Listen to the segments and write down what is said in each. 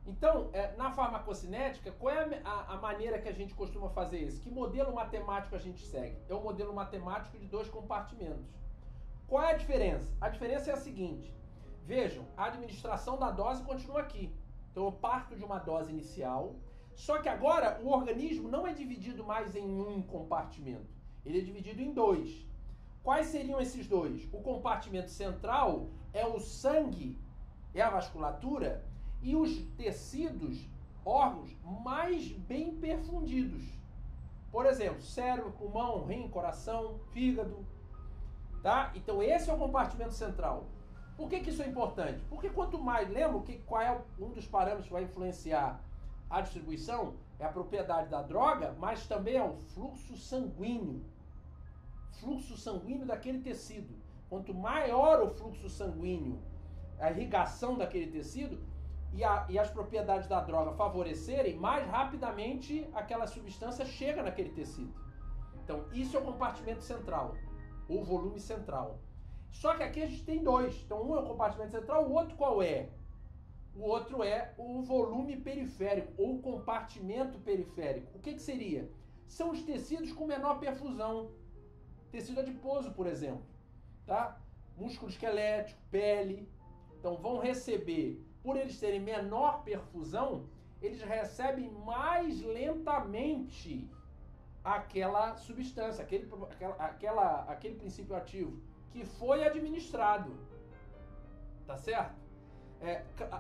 Então, na farmacocinética, qual é a maneira que a gente costuma fazer isso? Que modelo matemático a gente segue? É o modelo matemático de 2 compartimentos. Qual é a diferença? A diferença é a seguinte. Vejam, a administração da dose continua aqui. Então eu parto de uma dose inicial, só que agora o organismo não é dividido mais em um compartimento. Ele é dividido em 2. Quais seriam esses 2? O compartimento central é o sangue, é a vasculatura, e os tecidos, órgãos mais bem perfundidos. Por exemplo, cérebro, pulmão, rim, coração, fígado. Tá? Então esse é o compartimento central. Por que isso é importante? Porque quanto mais, lembra qual é um dos parâmetros que vai influenciar a distribuição? É a propriedade da droga, mas também é o fluxo sanguíneo. Fluxo sanguíneo daquele tecido. Quanto maior o fluxo sanguíneo, a irrigação daquele tecido, e as propriedades da droga favorecerem, mais rapidamente aquela substância chega naquele tecido. Então, isso é o compartimento central, ou volume central. Só que aqui a gente tem 2. Então, um é o compartimento central, o outro qual é? O outro é o volume periférico, ou compartimento periférico. O que seria? São os tecidos com menor perfusão. Tecido adiposo, por exemplo. Tá? Músculo esquelético, pele. Então, vão receber, por eles terem menor perfusão, eles recebem mais lentamente aquela substância, aquele princípio ativo que foi administrado. Tá certo?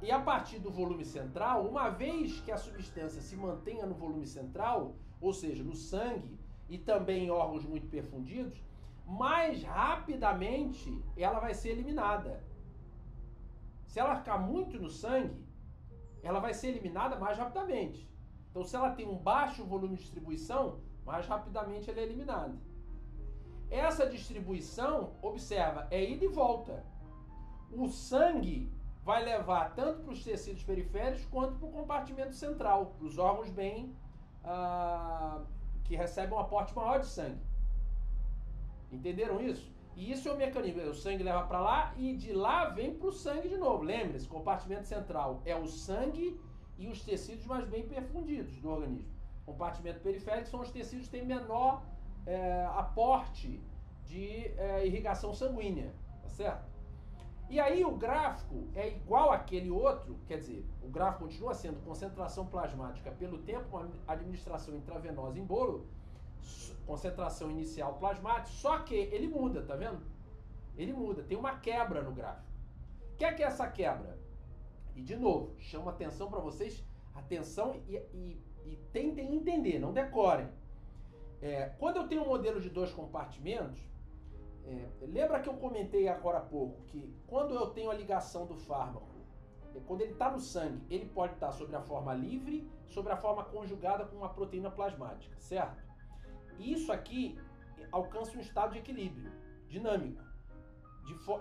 E a partir do volume central, uma vez que a substância se mantenha no volume central, ou seja, no sangue e também em órgãos muito perfundidos, mais rapidamente ela vai ser eliminada. Se ela ficar muito no sangue, ela vai ser eliminada mais rapidamente. Então, se ela tem um baixo volume de distribuição, mais rapidamente ela é eliminada. Essa distribuição, observa, é ida e volta. O sangue vai levar tanto para os tecidos periféricos quanto para o compartimento central, para os órgãos bem que recebem um aporte maior de sangue. Entenderam isso? E isso é o mecanismo. O sangue leva para lá e de lá vem para o sangue de novo. Lembre-se, compartimento central é o sangue e os tecidos mais bem perfundidos do organismo. Compartimento periférico são os tecidos que têm menor aporte de irrigação sanguínea, tá certo? E aí o gráfico é igual àquele outro, quer dizer, o gráfico continua sendo concentração plasmática pelo tempo, uma administração intravenosa em bolo, concentração inicial plasmática, só que ele muda, tá vendo? Ele muda, tem uma quebra no gráfico. O que é essa quebra? E de novo, chamo atenção para vocês, atenção e tentem entender, não decorem. Quando eu tenho um modelo de 2 compartimentos, lembra que eu comentei agora há pouco que quando eu tenho a ligação do fármaco, quando ele está no sangue, ele pode estar sobre a forma livre, sobre a forma conjugada com uma proteína plasmática, certo? Isso aqui alcança um estado de equilíbrio dinâmico.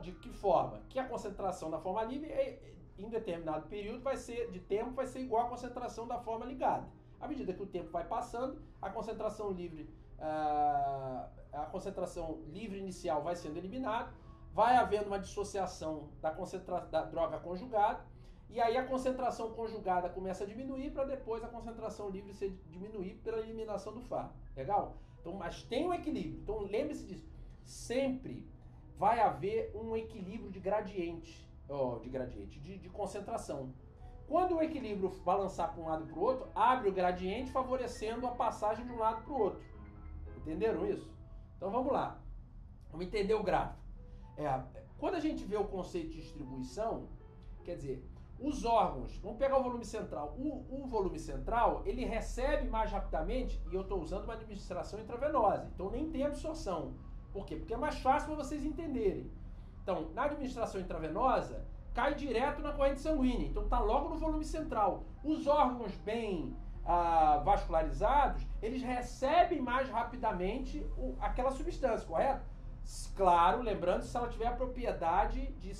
De que forma? Que a concentração da forma livre em determinado período de tempo vai ser igual à concentração da forma ligada. À medida que o tempo vai passando, a concentração livre inicial vai sendo eliminada, vai havendo uma dissociação da droga conjugada, e aí a concentração conjugada começa a diminuir para depois a concentração livre diminuir pela eliminação do fármaco. Legal? Então, mas tem um equilíbrio. Então lembre-se disso. Sempre vai haver um equilíbrio de gradiente, de concentração. Quando o equilíbrio balançar para um lado e para o outro, abre o gradiente favorecendo a passagem de um lado para o outro. Entenderam isso? Então vamos lá. Vamos entender o gráfico. Quando a gente vê o conceito de distribuição, quer dizer, os órgãos, vamos pegar o volume central. O volume central, ele recebe mais rapidamente, e eu estou usando uma administração intravenosa, então nem tem absorção. Por quê? Porque é mais fácil para vocês entenderem. Então, na administração intravenosa, cai direto na corrente sanguínea, então está logo no volume central. Os órgãos bem vascularizados, eles recebem mais rapidamente aquela substância, correto? Claro, lembrando se ela tiver a propriedade de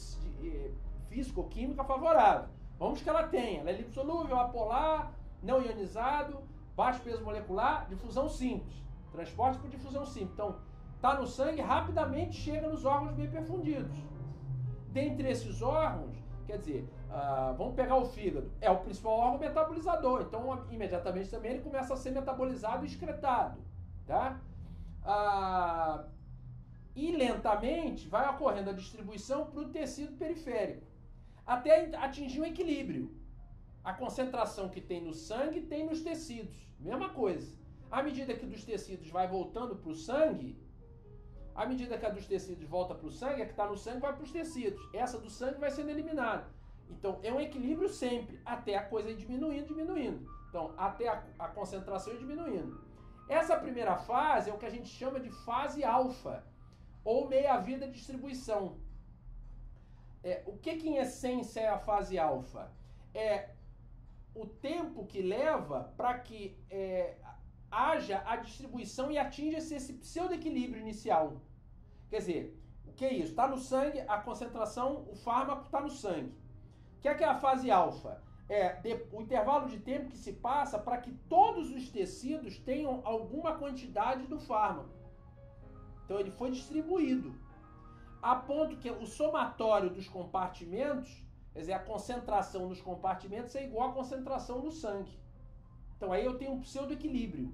físico-química favorável. Vamos que ela tenha. Ela é lipossolúvel, apolar, não ionizado, baixo peso molecular, difusão simples. Transporte por difusão simples. Então, está no sangue, rapidamente chega nos órgãos bem perfundidos. Dentre esses órgãos, quer dizer, Vamos pegar o fígado. É o principal órgão metabolizador. Então, imediatamente também ele começa a ser metabolizado e excretado. Tá? E lentamente vai ocorrendo a distribuição para o tecido periférico, até atingir um equilíbrio. A concentração que tem no sangue tem nos tecidos. Mesma coisa. À medida que dos tecidos vai voltando para o sangue, à medida que a dos tecidos volta para o sangue, a que está no sangue vai para os tecidos. Essa do sangue vai sendo eliminada. Então, é um equilíbrio sempre, até a coisa ir diminuindo. Então, até a concentração ir diminuindo. Essa primeira fase é o que a gente chama de fase alfa, ou meia-vida de distribuição. O que em essência é a fase alfa? É o tempo que leva para que haja a distribuição e atinja esse pseudo-equilíbrio inicial. Quer dizer, o que é isso? Está no sangue, a concentração, o fármaco está no sangue. O que é a fase alfa? O intervalo de tempo que se passa para que todos os tecidos tenham alguma quantidade do fármaco. Então ele foi distribuído. A ponto que o somatório dos compartimentos, quer dizer, a concentração nos compartimentos é igual à concentração no sangue. Então aí eu tenho um pseudo-equilíbrio.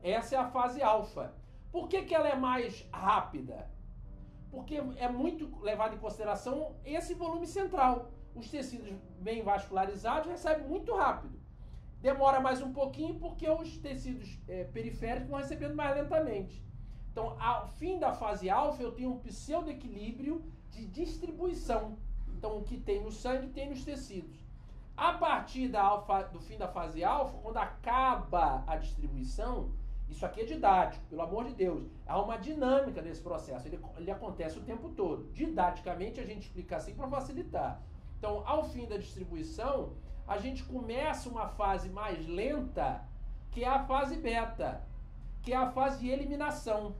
Essa é a fase alfa. Por que ela é mais rápida? Porque é muito levado em consideração esse volume central. Os tecidos bem vascularizados recebem muito rápido. Demora mais um pouquinho porque os tecidos periféricos vão recebendo mais lentamente. Então, ao fim da fase alfa, eu tenho um pseudo-equilíbrio de distribuição. Então, o que tem no sangue tem nos tecidos. A partir do fim da fase alfa, quando acaba a distribuição, isso aqui é didático, pelo amor de Deus. Há uma dinâmica nesse processo, ele acontece o tempo todo. Didaticamente, a gente explica assim para facilitar. Então, ao fim da distribuição, a gente começa uma fase mais lenta, que é a fase beta, que é a fase de eliminação.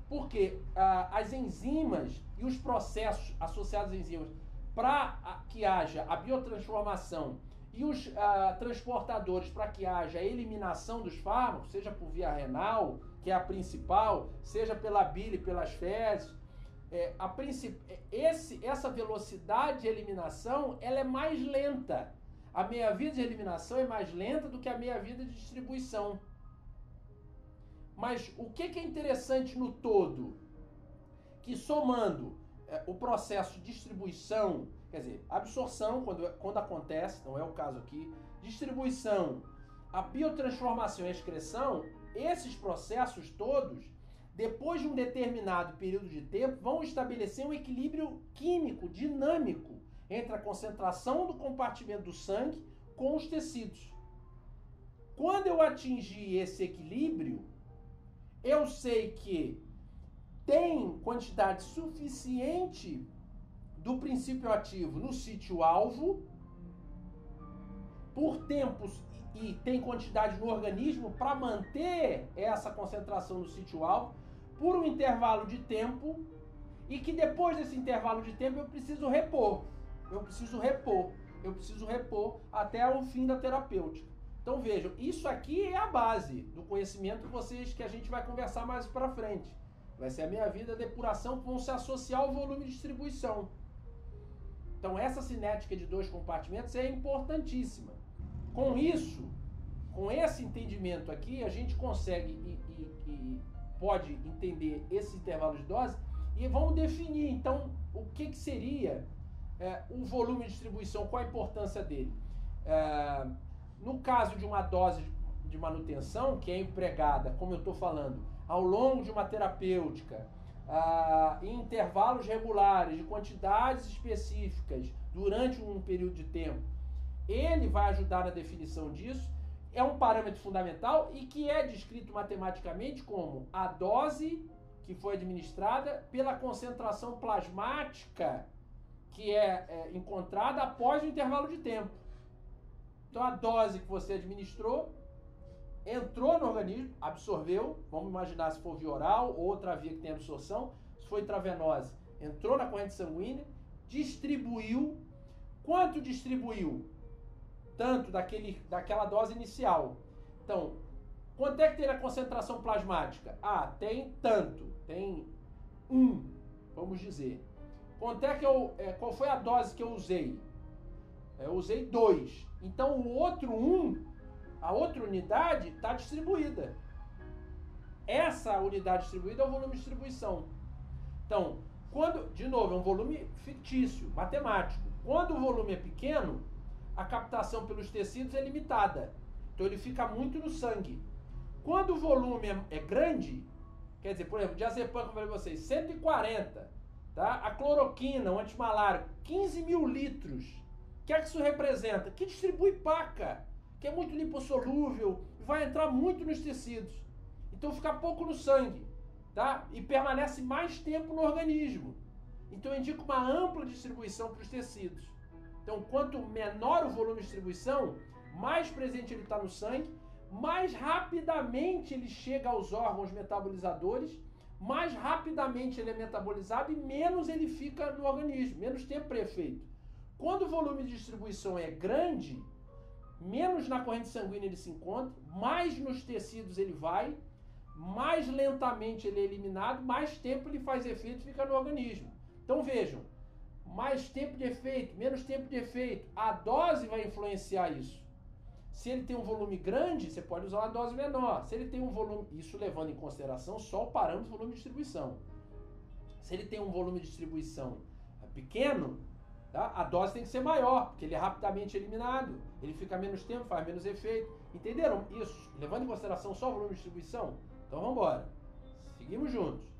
Porque as enzimas e os processos associados às enzimas, para que haja a biotransformação e os transportadores para que haja a eliminação dos fármacos, seja por via renal, que é a principal, seja pela bile, pelas fezes, essa velocidade de eliminação ela é mais lenta. A meia-vida de eliminação é mais lenta do que a meia-vida de distribuição. Mas o que é interessante no todo? Que somando o processo de distribuição, quer dizer, absorção, quando acontece, não é o caso aqui, distribuição, a biotransformação e a excreção, esses processos todos, depois de um determinado período de tempo, vão estabelecer um equilíbrio químico, dinâmico, entre a concentração do compartimento do sangue com os tecidos. Quando eu atingir esse equilíbrio, eu sei que tem quantidade suficiente do princípio ativo no sítio-alvo, por tempos, e tem quantidade no organismo para manter essa concentração no sítio-alvo, por um intervalo de tempo, e que depois desse intervalo de tempo eu preciso repor. Eu preciso repor até o fim da terapêutica. Então vejam, isso aqui é a base do conhecimento que a gente vai conversar mais para frente. Vai ser a meia-vida, a depuração, que vão se associar ao volume de distribuição. Então essa cinética de 2 compartimentos é importantíssima. Com isso, com esse entendimento aqui, a gente consegue e pode entender esse intervalo de dose e vamos definir então o que seria o volume de distribuição, qual a importância dele. No caso de uma dose de manutenção, que é empregada, como eu estou falando, ao longo de uma terapêutica, em intervalos regulares, de quantidades específicas, durante um período de tempo, ele vai ajudar na definição disso. É um parâmetro fundamental e que é descrito matematicamente como a dose que foi administrada pela concentração plasmática que é encontrada após o intervalo de tempo. Então a dose que você administrou entrou no organismo, absorveu, vamos imaginar se for via oral ou outra via que tem absorção, se for intravenosa, entrou na corrente sanguínea, distribuiu. Quanto distribuiu? Tanto daquela dose inicial. Então, quanto é que tem a concentração plasmática? Tem tanto, tem 1, vamos dizer. Quanto é que qual foi a dose que eu usei? Eu usei 2. Então o outro 1, a outra unidade, está distribuída. Essa unidade distribuída é o volume de distribuição. Então, de novo, é um volume fictício, matemático. Quando o volume é pequeno, a captação pelos tecidos é limitada. Então ele fica muito no sangue. Quando o volume é grande, quer dizer, por exemplo, diazepam, como eu falei para vocês, 140, tá? A cloroquina, o antimalárico, 15 mil litros. O que é que isso representa? Que distribui paca, que é muito lipossolúvel, vai entrar muito nos tecidos. Então fica pouco no sangue, tá? E permanece mais tempo no organismo. Então indica uma ampla distribuição para os tecidos. Então quanto menor o volume de distribuição, mais presente ele está no sangue, mais rapidamente ele chega aos órgãos metabolizadores, mais rapidamente ele é metabolizado e menos ele fica no organismo, menos tempo para efeito. Quando o volume de distribuição é grande, menos na corrente sanguínea ele se encontra, mais nos tecidos ele vai, mais lentamente ele é eliminado, mais tempo ele faz efeito e fica no organismo. Então vejam, mais tempo de efeito, menos tempo de efeito, a dose vai influenciar isso. Se ele tem um volume grande, você pode usar uma dose menor. Se ele tem um volume, isso levando em consideração só o parâmetro do volume de distribuição. Se ele tem um volume de distribuição pequeno, tá? A dose tem que ser maior, porque ele é rapidamente eliminado, ele fica menos tempo, faz menos efeito. Entenderam isso? Levando em consideração só o volume de distribuição? Então vamos embora. Seguimos juntos.